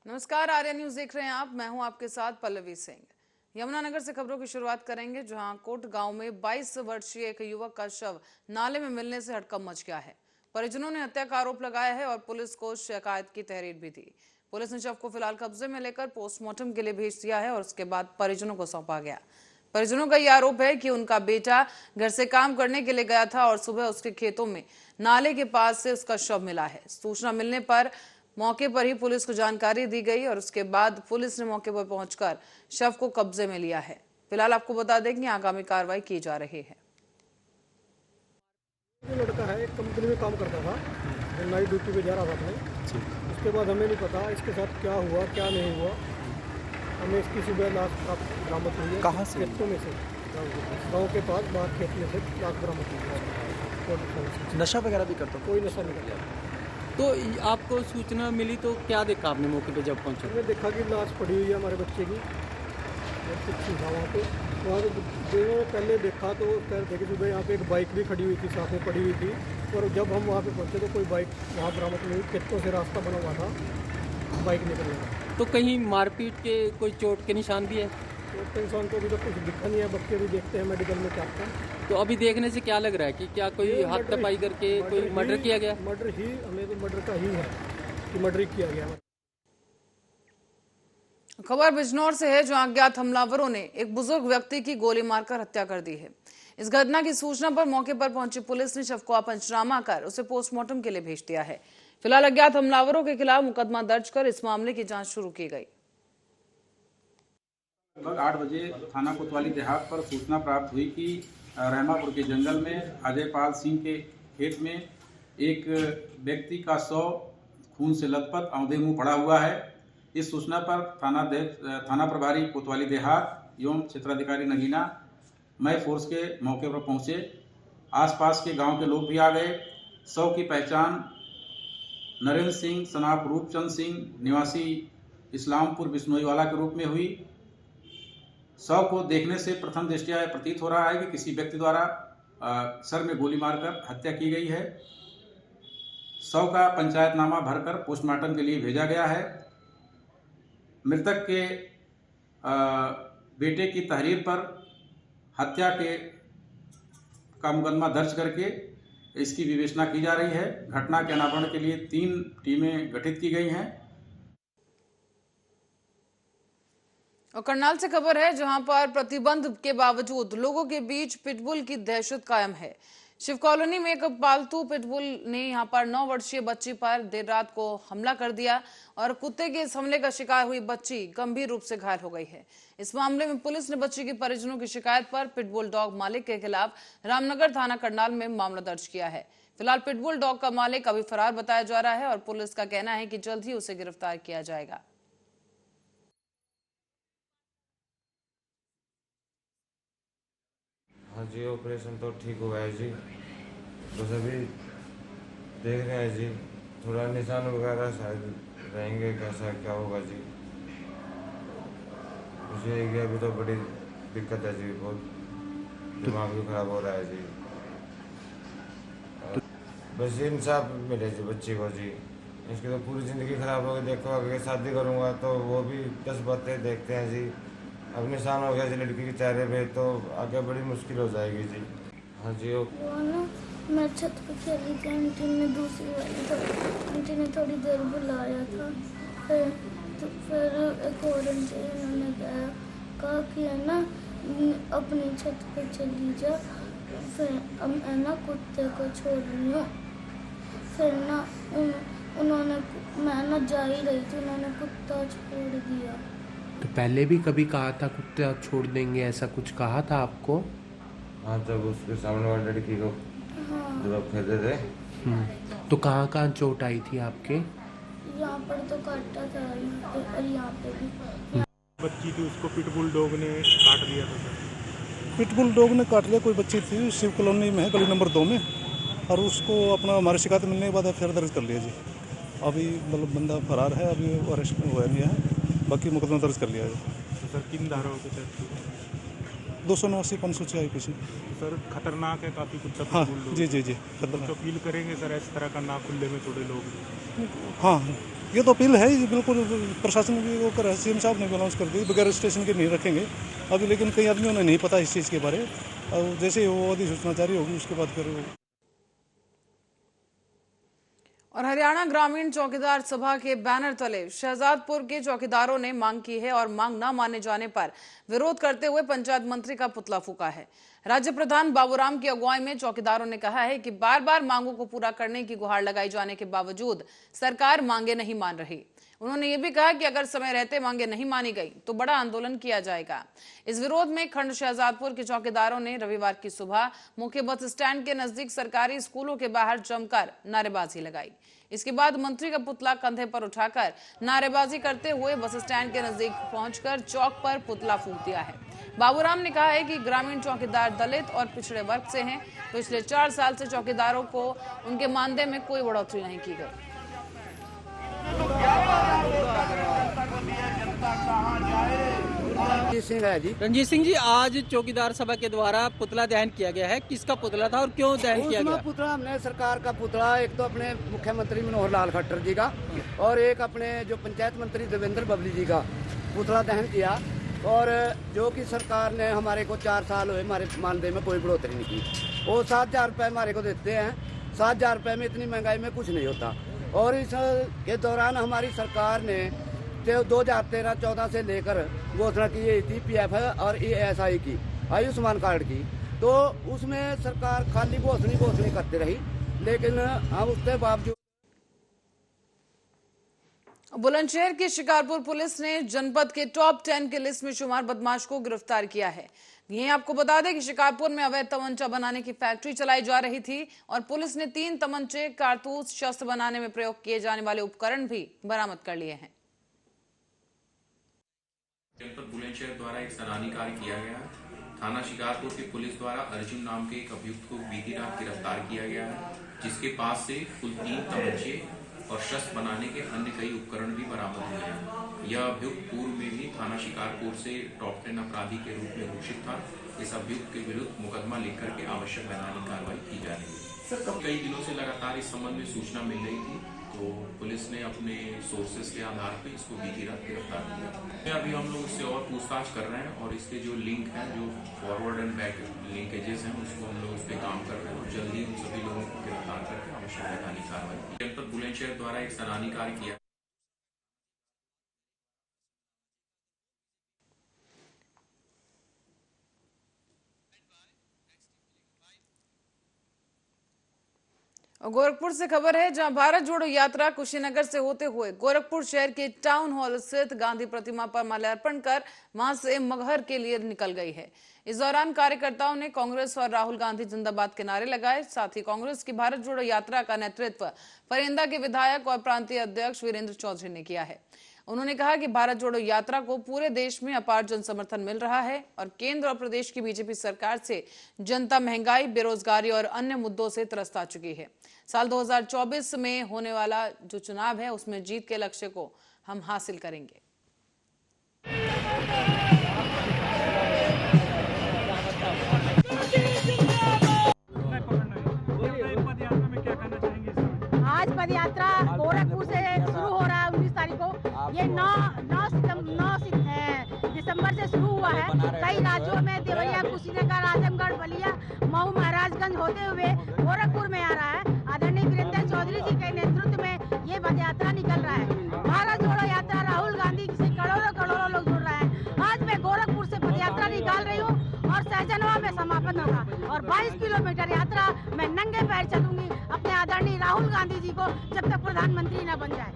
नमस्कार, आर्या न्यूज देख रहे हैं आप। मैं हूं आपके साथ पल्लवी सिंह। यमुनानगर से खबरों की शुरुआत करेंगे, जहां कोट गांव में 22 वर्षीय एक युवक का शव नाले में मिलने से हड़कंप मच गया है। परिजनों ने हत्या का आरोप लगाया है और पुलिस को शिकायत की तहरीर भी दी। पुलिस ने शव को फिलहाल कब्जे में लेकर पोस्टमार्टम के लिए भेज दिया है और उसके बाद परिजनों को सौंपा गया। परिजनों का यह आरोप है कि उनका बेटा घर से काम करने के लिए गया था और सुबह उसके खेतों में नाले के पास से उसका शव मिला है। सूचना मिलने पर मौके पर ही पुलिस को जानकारी दी गई और उसके बाद पुलिस ने मौके पर पहुंचकर शव को कब्जे में लिया है। फिलहाल आपको बता दें कि आगामी कार्रवाई की जा रही है। लड़का है, एक कंपनी में काम करता था, नाइट ड्यूटी पे जा रहा था अपने। उसके बाद हमें नहीं पता इसके साथ क्या हुआ क्या नहीं हुआ। हमें इसकी सुबह लाश बरामद हुई है। कहाँ से? खेतों में से, गांव के पास बाहर खेत में से लाश बरामद हुई है। नशा वगैरह भी करता? कोई नशा नहीं करता। तो आपको सूचना मिली तो क्या देखा आपने मौके पे जब पहुंचे? हमने देखा कि लाश पड़ी हुई है हमारे बच्चे की, और कुछ था वहाँ पे। पहले देखा तो कह रहे थे कि सुबह यहाँ पे एक बाइक भी खड़ी हुई थी, साथ में पड़ी हुई थी। और जब हम वहाँ पे पहुँचे तो कोई बाइक वहाँ बरामद नहीं हुई। खेतों से रास्ता बना हुआ था, बाइक निकल गया। तो कहीं मारपीट के कोई चोट के निशान भी है? चोट के निशान तो अभी तक कुछ दिखा नहीं है। बच्चे भी देखते हैं मेडिकल में क्या होता है। तो अभी देखने से क्या लग रहा है कि क्या कोई हाथापाई करके कोई मर्डर किया गया? मर्डर ही, हमें तो मर्डर का ही है कि मर्डर किया गया। खबर बिजनौर से है, जहां अज्ञात हमलावरों ने एक बुजुर्ग व्यक्ति की गोली मारकर हत्या कर दी है। इस घटना की सूचना पर मौके पर पहुंची पुलिस ने शव को पंचनामा कर उसे पोस्टमार्टम के लिए भेज दिया है। फिलहाल अज्ञात हमलावरों के खिलाफ मुकदमा दर्ज कर इस मामले की जांच शुरू की गई। लगभग 8 बजे थाना कोतवाली देहात पर सूचना प्राप्त हुई कि रहमापुर के जंगल में अजय पाल सिंह के खेत में एक व्यक्ति का शव खून से लथपथ औंधे मुंह पड़ा हुआ है। इस सूचना पर थाना प्रभारी कोतवाली देहात एवं क्षेत्राधिकारी नगीना मय फोर्स के मौके पर पहुंचे। आसपास के गांव के लोग भी आ गए। शव की पहचान नरेंद्र सिंह सनाफ रूपचंद सिंह निवासी इस्लामपुर बिश्नोईवाला के रूप में हुई। शव को देखने से प्रथम दृष्टया प्रतीत हो रहा है कि किसी व्यक्ति द्वारा सर में गोली मारकर हत्या की गई है। शव का पंचायतनामा भरकर पोस्टमार्टम के लिए भेजा गया है। मृतक के बेटे की तहरीर पर हत्या का मुकदमा दर्ज करके इसकी विवेचना की जा रही है। घटना के अनावरण के लिए 3 टीमें गठित की गई हैं। और करनाल से खबर है, जहां पर प्रतिबंध के बावजूद लोगों के बीच पिटबुल की दहशत कायम है। शिव कॉलोनी में एक पालतू पिटबुल ने यहां पर 9 वर्षीय बच्ची पर देर रात को हमला कर दिया और कुत्ते के इस हमले का शिकार हुई बच्ची गंभीर रूप से घायल हो गई है। इस मामले में पुलिस ने बच्ची के परिजनों की शिकायत पर पिटबुल डॉग मालिक के खिलाफ रामनगर थाना करनाल में मामला दर्ज किया है। फिलहाल पिटबुल डॉग का मालिक अभी फरार बताया जा रहा है और पुलिस का कहना है कि जल्द ही उसे गिरफ्तार किया जाएगा। हाँ जी, ऑपरेशन तो ठीक हुआ है जी। बस अभी देख रहे हैं जी, थोड़ा निशान वगैरह शायद रहेंगे, कैसा क्या होगा जी। मुझे ये अभी तो बड़ी दिक्कत है जी, बहुत दिमाग भी खराब हो रहा है जी। बस इंसाफ मिले जी बच्ची को जी। इसकी तो पूरी ज़िंदगी खराब हो गई। देखो अगर शादी करूँगा तो वो भी 10 बातें देखते हैं जी। अब निशान हो गया जी लड़की के चेहरे पे, तो आगे बड़ी मुश्किल हो जाएगी जी। हाँ जी। वो ना मैं छत पे खेली थी, आंटी ने दूसरी वाली तो आंटी ने थोड़ी देर बुलाया था। फिर एक और आंटी उन्होंने कहा कि है ना अपनी छत पे चली जा। फिर अब मैं ना कुत्ते को छोड़ रही हूँ। फिर ना उन्होंने मैं ना जा ही रही थी, उन्होंने कुत्ता छोड़ दिया। तो पहले भी कभी कहा था कुत्ते छोड़ देंगे, ऐसा कुछ कहा था आपको? हाँ, जब उसके सामने वाली लड़की को जब आप खेलते थे। तो कहाँ कहाँ चोट आई थी आपके? यहाँ पर तो काटा था और यहाँ पे भी। बच्ची थी, उसको पिटबुल डॉग ने काट दिया था सर। पिटबुल डॉग ने काट लिया। कोई बच्ची थी, शिव कॉलोनी में है, गली नंबर 2 में, और उसको अपना हमारी शिकायत मिलने के बाद FIR दर्ज कर लिया जी। अभी मतलब बंदा फरार है, अभी अरेस्ट हुआ नहीं है, बाकी मुकदमा दर्ज कर लिया है। तो सर किन धाराओं के तहत? 289 506 IPC। सर खतरनाक है काफ़ी कुत्ता। हाँ पिटबुल डॉग। जी जी जी, तो अपील करेंगे सर इस तरह का ना खुले में छोड़े लोग। हाँ ये तो अपील है ही बिल्कुल, प्रशासन की वो कर सीएम साहब ने भी अनाउंस कर दी बगैर स्टेशन के नहीं रखेंगे अभी, लेकिन कई आदमियों ने नहीं पता इस चीज़ के बारे, और जैसे ही वो अधिसूचना जारी होगी उसके बाद फिर। और हरियाणा ग्रामीण चौकीदार सभा के बैनर तले शहजादपुर के चौकीदारों ने मांग की है और मांग न माने जाने पर विरोध करते हुए पंचायत मंत्री का पुतला फूंका है। राज्य प्रधान बाबूराम की अगुवाई में चौकीदारों ने कहा है कि बार बार मांगों को पूरा करने की गुहार लगाई जाने के बावजूद सरकार मांगे नहीं मान रही। उन्होंने ये भी कहा कि अगर समय रहते मांगे नहीं मानी गई तो बड़ा आंदोलन किया जाएगा। इस विरोध में खंड शहजादपुर के चौकीदारों ने रविवार की सुबह मुख्य बस स्टैंड के नजदीक सरकारी स्कूलों के बाहर जमकर नारेबाजी लगाई। इसके बाद मंत्री का पुतला कंधे पर उठाकर नारेबाजी करते हुए बस स्टैंड के नजदीक पहुंचकर चौक पर पुतला फूंक दिया है। बाबूराम ने कहा है कि ग्रामीण चौकीदार दलित और पिछड़े वर्ग से हैं। पिछले 4 साल से चौकीदारों को उनके मानदेय में कोई बढ़ोतरी नहीं की गई। रणजीत सिंह जी, आज चौकीदार सभा के द्वारा पुतला दहन किया गया है, किसका पुतला था और क्यों दहन किया गया? पुतला हमने सरकार का पुतला, एक तो अपने मुख्यमंत्री मनोहर लाल खट्टर जी का और एक अपने जो पंचायत मंत्री देवेंद्र बबली जी का पुतला दहन किया। और जो कि सरकार ने हमारे को 4 साल हुए हमारे मानदेय में कोई बढ़ोतरी नहीं की। वो 7,000 रुपये हमारे को देते हैं। 7,000 रुपये में इतनी महंगाई में कुछ नहीं होता। और इस के दौरान हमारी सरकार ने 2013-14 से लेकर घोषणा की गई थी PF और ESI की, आयुष्मान कार्ड की, तो उसमें सरकार खाली घोषणी करती रही, लेकिन हम उसके बावजूद। बुलंदशहर की शिकारपुर पुलिस ने जनपद के टॉप 10 की लिस्ट में शुमार बदमाश को गिरफ्तार किया है। यहीं आपको बता दें कि शिकारपुर में अवैध तमंचा बनाने की फैक्ट्री चलाई जा रही थी और पुलिस ने 3 तमंचे, कारतूस, शस्त्र बनाने में प्रयोग किए जाने वाले उपकरण भी बरामद कर लिए हैं। जनपद बुलंदशहर द्वारा एक सराहनीय कार्य किया गया। थाना शिकारपुर की पुलिस द्वारा अर्जुन नाम के एक अभियुक्त को बीती रात गिरफ्तार किया गया है, जिसके पास से कुल 3 तमंचे और शस्त्र बनाने के अन्य कई उपकरण भी बरामद हुए हैं। यह अभियुक्त पूर्व में भी थाना शिकारपुर से टॉप 10 अपराधी के रूप में घोषित था। इस अभियुक्त के विरुद्ध मुकदमा लिख करके आवश्यक वैधानिक कार्रवाई की जा रही है। कई दिनों से लगातार इस संबंध में सूचना मिल रही थी, तो पुलिस ने अपने सोर्सेस के आधार पर इसको बीती रात गिरफ्तार किया। अभी हम लोग इससे और पूछताछ कर रहे हैं और इसके जो लिंक हैं, जो फॉरवर्ड एंड बैक लिंकेजेस हैं, उसको हम लोग उस पर काम कर रहे हैं और जल्दी उन सभी लोगों को गिरफ्तार करके आवश्यक वैधानिक कार्रवाई की। जनपद बुलंदशहर द्वारा एक सराहनीय कार्य किया। और गोरखपुर से खबर है, जहां भारत जोड़ो यात्रा कुशीनगर से होते हुए गोरखपुर शहर के टाउन हॉल स्थित गांधी प्रतिमा पर माल्यार्पण कर वहां से मगहर के लिए निकल गई है। इस दौरान कार्यकर्ताओं ने कांग्रेस और राहुल गांधी जिंदाबाद के नारे लगाए। साथ ही कांग्रेस की भारत जोड़ो यात्रा का नेतृत्व फरेंदा के विधायक और प्रांतीय अध्यक्ष वीरेंद्र चौधरी ने किया है। उन्होंने कहा कि भारत जोड़ो यात्रा को पूरे देश में अपार जन समर्थन मिल रहा है और केंद्र और प्रदेश की बीजेपी सरकार से जनता महंगाई, बेरोजगारी और अन्य मुद्दों से त्रस्त आ चुकी है। साल 2024 में होने वाला जो चुनाव है उसमें जीत के लक्ष्य को हम हासिल करेंगे। आज पद यात्रा गोरखपुर से शुरू हो रहा है 19 तारीख को। ये 9 दिसंबर से शुरू हुआ है। कई राज्यों में देवरिया, कुशीनगर, आजमगढ़, बलिया, मऊ, महाराजगंज होते हुए गोरखपुर में आ रहा है। आदरणीय वीरेंद्र चौधरी जी के नेतृत्व में ये पद यात्रा निकल रहा है। भारत जोड़ो यात्रा राहुल गांधी से करोड़ों लोग जुड़ रहे हैं। आज मैं गोरखपुर से पद यात्रा निकाल रही हूँ और सहजनवा में समापन होगा और 22 किलोमीटर यात्रा मैं नंगे पैर चलूंगी अपने आदरणीय राहुल गांधी जी को जब तक प्रधानमंत्री न बन जाए।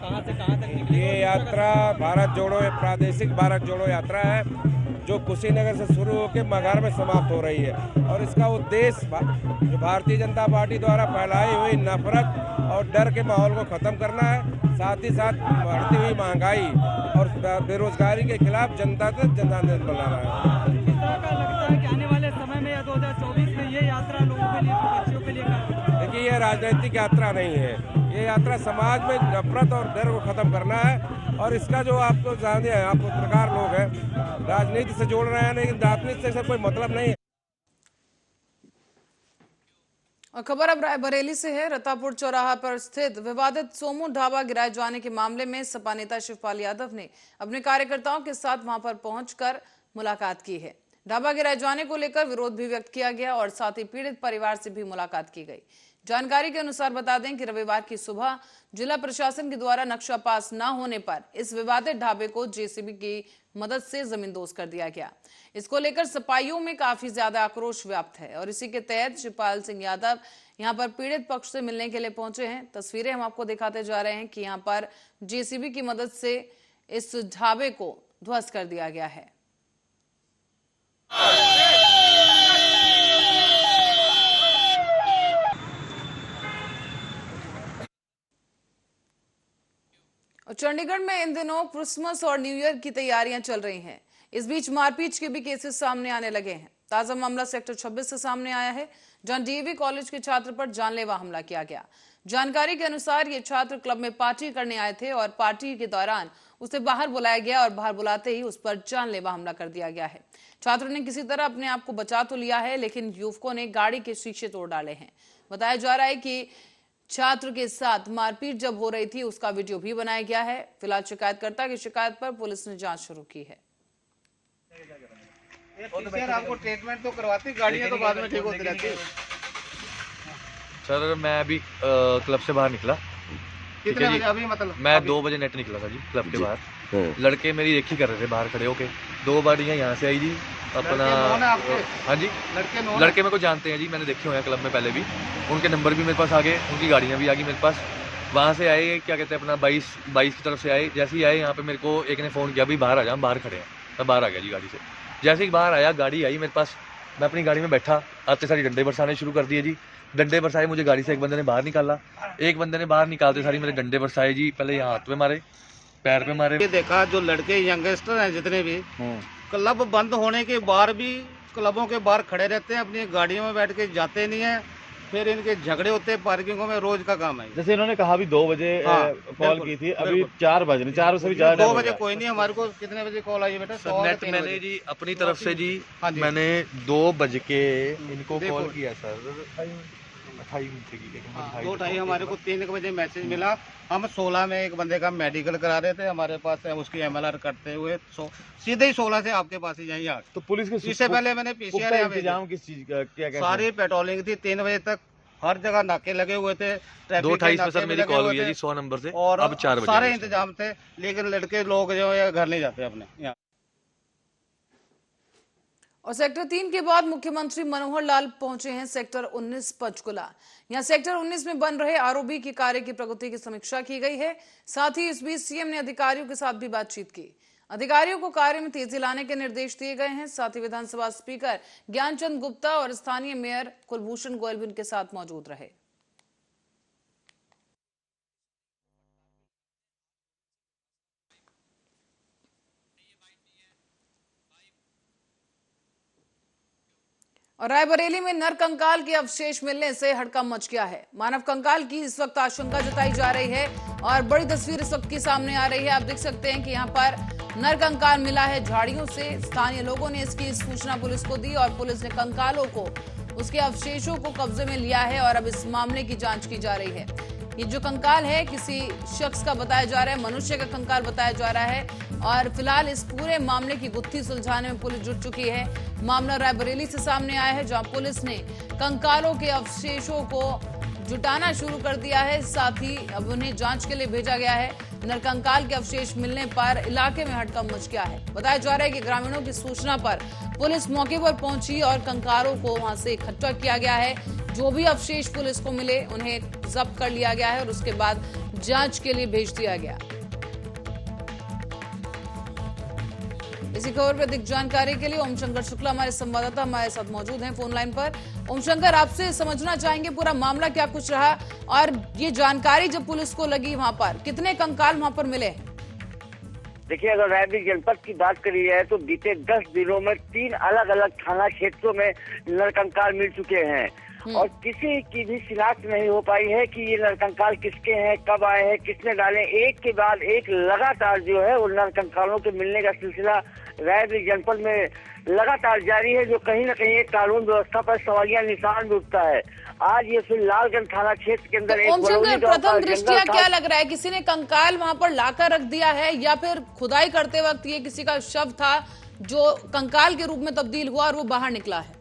कहां से कहां तक ये यात्रा भारत जोड़ो, प्रादेशिक भारत जोड़ो यात्रा है, जो कुशीनगर से शुरू होकर मगहर में समाप्त हो रही है। और इसका उद्देश्य जो भारतीय जनता पार्टी द्वारा फैलाई हुई नफरत और डर के माहौल को खत्म करना है। साथ ही साथ बढ़ती हुई महंगाई और बेरोजगारी के खिलाफ जनता तक जन आंदोलन बनाना है। किस तरह का लगता है कि आने वाले समय में या 2024 में ये यात्रा लोगों के लिए, बच्चों के लिए देखिए, ये राजनीतिक यात्रा नहीं है। ये यात्रा समाज में नफरत और डर को खत्म करना है। और इसका जो आपको जाने हैं, आप पत्रकार लोग हैं, राजनीति से जोड़ रहे हैं, लेकिन राजनीति से कोई मतलब नहीं है। और खबर अब रायबरेली से है। रतापुर चौराहा पर स्थित विवादित सोमू ढाबा गिराए जाने के मामले में सपा नेता शिवपाल यादव ने अपने कार्यकर्ताओं के साथ वहां पर पहुंचकर मुलाकात की है। ढाबा गिराए जाने को लेकर विरोध भी व्यक्त किया गया और साथ ही पीड़ित परिवार से भी मुलाकात की गई। जानकारी के अनुसार बता दें कि रविवार की सुबह जिला प्रशासन के द्वारा नक्शा पास न होने पर इस विवादित ढाबे को जेसीबी की मदद से जमींदोज कर दिया गया। इसको लेकर सपाइयों में काफी ज्यादा आक्रोश व्याप्त है और इसी के तहत शिवपाल सिंह यादव यहां पर पीड़ित पक्ष से मिलने के लिए पहुंचे हैं। तस्वीरें हम आपको दिखाते जा रहे हैं कि यहां पर जेसीबी की मदद से इस ढाबे को ध्वस्त कर दिया गया है। और चंडीगढ़ में इन दिनों क्रिसमस और न्यू ईयर की तैयारियां चल रही हैं। इस बीच मारपीट के भी केसेस सामने आने लगे हैं। ताजा मामला सेक्टर 26 से सामने आया है, जहां डीएवी कॉलेज के छात्र पर जानलेवा हमला किया गया। जानकारी के अनुसार ये छात्र क्लब में पार्टी करने आए थे और पार्टी के दौरान उसे बाहर बुलाया गया और बाहर बुलाते ही उस पर जानलेवा हमला कर दिया गया है। छात्र ने किसी तरह अपने आप को बचा तो लिया है, लेकिन युवकों ने गाड़ी के शीशे तोड़ डाले हैं। बताया जा रहा है कि छात्र के साथ मारपीट जब हो रही थी उसका वीडियो भी बनाया गया है। फिलहाल शिकायतकर्ता की शिकायत पर पुलिस ने जांच शुरू की है। आपको ट्रीटमेंट तो करवाती, गाड़ियां तो बाद में ठीक होती रहती। सर मैं अभी क्लब से बाहर निकला। कितने बजे अभी? मतलब मैं 2 बजे नेट निकला था जी क्लब के बाहर। लड़के मेरी रेखी कर रहे थे बाहर खड़े होके। 2 गाड़ियां यहाँ से आई जी अपना। हाँ जी लड़के मेरे को जानते हैं जी, मैंने देखे हुए हैं क्लब में पहले भी। उनके नंबर भी मेरे पास आ गए, उनकी गाड़ियाँ भी आ गई मेरे पास। वहाँ से आए, क्या कहते हैं अपना 22 की तरफ से आए। जैसे ही आए यहाँ पे मेरे को एक ने फ़ोन किया, भाई बाहर आ जा, हम बाहर खड़े हैं। मैं बाहर आ गया जी गाड़ी से। जैसे ही बाहर आया, गाड़ी आई मेरे पास, मैं अपनी गाड़ी में बैठा। आते सारी डंडे बरसाने शुरू कर दिए जी। डंडे बरसाए मुझे गाड़ी से, एक बंदे ने बाहर निकाला। एक बंदे ने बाहर निकालते सारी मेरे डंडे बरसाए जी। पहले यहाँ हाथ पे मारे, पैर पे मारे। ये देखा जो लड़के यंगस्टर हैं जितने भी, क्लब बंद होने के बाद भी क्लबों के बाहर खड़े रहते हैं, अपनी गाड़ियों में बैठ के जाते नहीं है। फिर इनके झगड़े होते हैं पार्किंगों में, रोज का काम है। जैसे इन्होंने कहा भी 2 बजे कॉल की थी, अभी 4 बज रहे, 4 से भी ज्यादा। 2 बजे कोई नहीं, हमारे को कितने बजे कॉल आई है बेटा? नेट मैंने जी अपनी तरफ से जी मैंने 2 बज के इनको कॉल किया सर। 2:30 हमारे को 3 बजे मैसेज मिला। हम 16 में एक बंदे का मेडिकल करा रहे थे, हमारे पास उसकी MLR करते हुए सीधे ही 16 से आपके पास ही यहीं आ। तो पुलिस के इससे पहले मैंने PCR इंतजाम किस चीज का क्या सारी पेट्रोलिंग थी। 3 बजे तक हर जगह नाके लगे हुए थे। 2:28 पे सर मेरी कॉल हुई है जी 100 नंबर से। और अब 4 बजे सारे इंतजाम थे, लेकिन लड़के लोग जो है घर नहीं जाते अपने यहाँ। और सेक्टर 3 के बाद मुख्यमंत्री मनोहर लाल पहुंचे हैं सेक्टर 19 पंचकुला। यहां सेक्टर 19 में बन रहे ROB की कार्य की प्रगति की समीक्षा की गई है। साथ ही इस बीच सीएम ने अधिकारियों के साथ भी बातचीत की। अधिकारियों को कार्य में तेजी लाने के निर्देश दिए गए हैं। साथ ही विधानसभा स्पीकर ज्ञानचंद गुप्ता और स्थानीय मेयर कुलभूषण गोयल भी उनके साथ मौजूद रहे। और रायबरेली में नर कंकाल के अवशेष मिलने से हड़कंप मच गया है। मानव कंकाल की इस वक्त आशंका जताई जा रही है और बड़ी तस्वीर इस वक्त की सामने आ रही है। आप देख सकते हैं कि यहाँ पर नर कंकाल मिला है झाड़ियों से। स्थानीय लोगों ने इसकी सूचना पुलिस को दी और पुलिस ने कंकालों को, उसके अवशेषों को कब्जे में लिया है और अब इस मामले की जांच की जा रही है। ये जो कंकाल है किसी शख्स का बताया जा रहा है, मनुष्य का कंकाल बताया जा रहा है और फिलहाल इस पूरे मामले की गुत्थी सुलझाने में पुलिस जुट चुकी है। मामला रायबरेली से सामने आया है, जहां पुलिस ने कंकालों के अवशेषों को जुटाना शुरू कर दिया है। साथ ही अब उन्हें जांच के लिए भेजा गया है। नरकंकाल के अवशेष मिलने पर इलाके में हड़कंप मच गया है। बताया जा रहा है कि ग्रामीणों की सूचना पर पुलिस मौके पर पहुंची और कंकालों को वहां से इकट्ठा किया गया है। जो भी अवशेष पुलिस को मिले उन्हें जब्त कर लिया गया है और उसके बाद जांच के लिए भेज दिया गया। इसी खबर पर अधिक जानकारी के लिए ओम शंकर शुक्ला हमारे संवाददाता हमारे साथ मौजूद हैं फोन लाइन पर। ओम शंकर, आपसे समझना चाहेंगे पूरा मामला क्या कुछ रहा और ये जानकारी जब पुलिस को लगी वहां पर कितने कंकाल वहां पर मिले? देखिए, अगर रायबरेली जनपद की बात करी है तो बीते 10 दिनों में 3 अलग अलग थाना क्षेत्रों में नरकंकाल मिल चुके हैं। और किसी की भी शिनाख्त नहीं हो पाई है कि ये नरकंकाल किसके हैं, कब आए हैं, किसने डाले। एक के बाद एक लगातार जो है वो नरकंकालों के मिलने का सिलसिला रायबरेली जनपद में लगातार जारी है, जो कहीं न कहीं एक कानून व्यवस्था पर सवालिया निशान भी उठता है। आज ये फिर लालगंज थाना क्षेत्र के अंदर एक ओमशंकर, प्रथम दृष्टया क्या लग रहा है, किसी ने कंकाल वहां पर लाकर रख दिया है या फिर खुदाई करते वक्त ये किसी का शव था जो कंकाल के रूप में तब्दील हुआ और वो बाहर निकला है?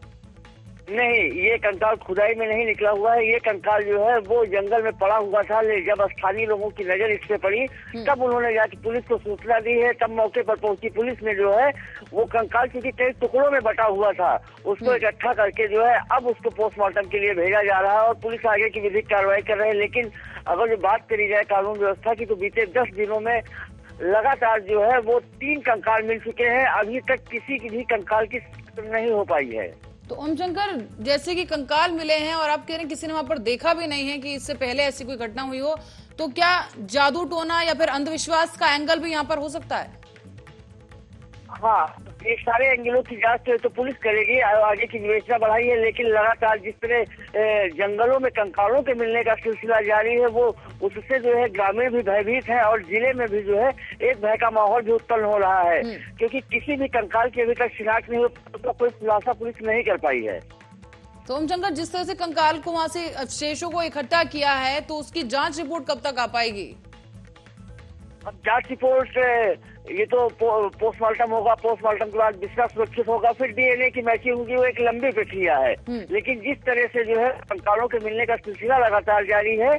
नहीं, ये कंकाल खुदाई में नहीं निकला हुआ है। ये कंकाल जो है वो जंगल में पड़ा हुआ था। जब स्थानीय लोगों की नजर इस पे पड़ी तब उन्होंने जाके पुलिस को सूचना दी है। तब मौके पर पहुंची पुलिस ने जो है वो कंकाल क्योंकि कई टुकड़ों में बटा हुआ था उसको इकट्ठा करके जो है अब उसको पोस्टमार्टम के लिए भेजा जा रहा है और पुलिस आगे की विधिक कार्रवाई कर रहे हैं। लेकिन अगर जो बात करी जाए कानून व्यवस्था की तो बीते 10 दिनों में लगातार जो है वो 3 कंकाल मिल चुके हैं। अभी तक किसी की भी कंकाल की नहीं हो पाई है। तो ओमशंकर, जैसे कि कंकाल मिले हैं और आप कह रहे हैं किसी ने वहां पर देखा भी नहीं है कि इससे पहले ऐसी कोई घटना हुई हो, तो क्या जादू टोना या फिर अंधविश्वास का एंगल भी यहाँ पर हो सकता है? हाँ, ये सारे एंगलों की जांच तो पुलिस करेगी, आगे की विवेचना बढ़ाई है। लेकिन लगातार जिस तरह जंगलों में कंकालों के मिलने का सिलसिला जारी है वो उससे जो है ग्रामीण भी भयभीत हैं और जिले में भी जो है एक भय का माहौल भी उत्पन्न हो रहा है, क्योंकि किसी भी कंकाल की अभी तक शिनाख्त नहीं हो तो कोई खुलासा पुलिस नहीं कर पाई है। तो ओमशंकर, जिस तरह से कंकाल को वहां से अवशेषों को इकट्ठा किया है तो उसकी जांच रिपोर्ट कब तक आ पाएगी? अब जांच रिपोर्ट ये तो पोस्टमार्टम होगा, पोस्टमार्टम के बाद बिस्तर सुरक्षित होगा, फिर डीएनए की मैचिंग होगी। वो एक लंबी प्रक्रिया है। लेकिन जिस तरह से जो है कंकालों के मिलने का सिलसिला लगातार जारी है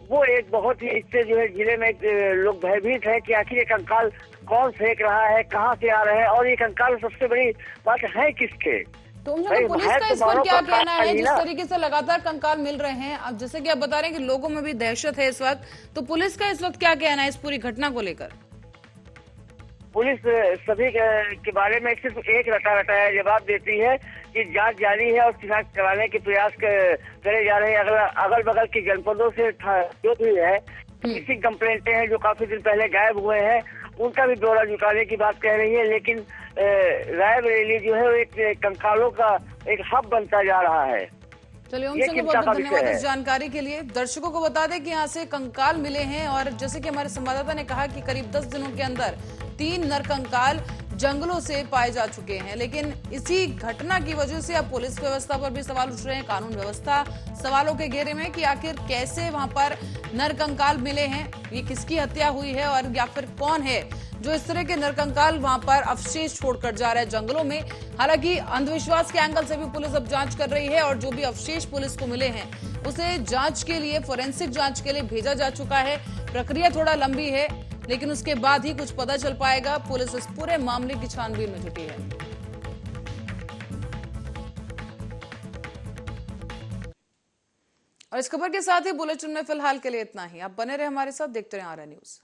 वो एक बहुत ही इससे जो है जिले में लोग भयभीत है कि आखिर ये कंकाल कौन फेंक रहा है, कहाँ से आ रहे हैं और ये कंकाल सबसे बड़ी बात है किसके। तो पुलिस का इस पर क्या कहना है? जिस तरीके से लगातार कंकाल मिल रहे हैं, अब जैसे कि आप बता रहे हैं कि लोगों में भी दहशत है इस वक्त, तो पुलिस का इस वक्त क्या कहना है इस पूरी घटना को लेकर? पुलिस सभी के बारे में सिर्फ एक रटाया जवाब देती है कि जांच जारी है और शिनाख्त कराने के प्रयास करे जा रहे हैं। अगल बगल के जनपदों से जो भी है किसी कंप्लेंटें हैं जो काफी दिन पहले गायब हुए हैं उनका भी ब्यौरा जुटाने की बात कह रही है। लेकिन रायबरेली जो है एक कंकालों का एक हब बनता जा रहा है। चलिए ओमशंकर, बहुत बहुत धन्यवाद इस जानकारी के लिए। दर्शकों को बता दें कि यहाँ से कंकाल मिले हैं और जैसे कि हमारे संवाददाता ने कहा कि करीब 10 दिनों के अंदर 3 नरकंकाल जंगलों से पाए जा चुके हैं। लेकिन इसी घटना की वजह से अब पुलिस व्यवस्था पर भी सवाल उठ रहे हैं, कानून व्यवस्था सवालों के घेरे में कि आखिर कैसे वहां पर नरकंकाल मिले हैं, ये किसकी हत्या हुई है और या फिर कौन है जो इस तरह के नरकंकाल वहां पर अवशेष छोड़कर जा रहा है जंगलों में। हालांकि अंधविश्वास के एंगल से भी पुलिस अब जांच कर रही है और जो भी अवशेष पुलिस को मिले हैं उसे जांच के लिए, फोरेंसिक जांच के लिए भेजा जा चुका है। प्रक्रिया थोड़ा लंबी है लेकिन उसके बाद ही कुछ पता चल पाएगा। पुलिस इस पूरे मामले की छानबीन में जुटी है। और इस खबर के साथ ही बुलेटिन में फिलहाल के लिए इतना ही। आप बने रहे हमारे साथ, देखते रहे आर्या न्यूज।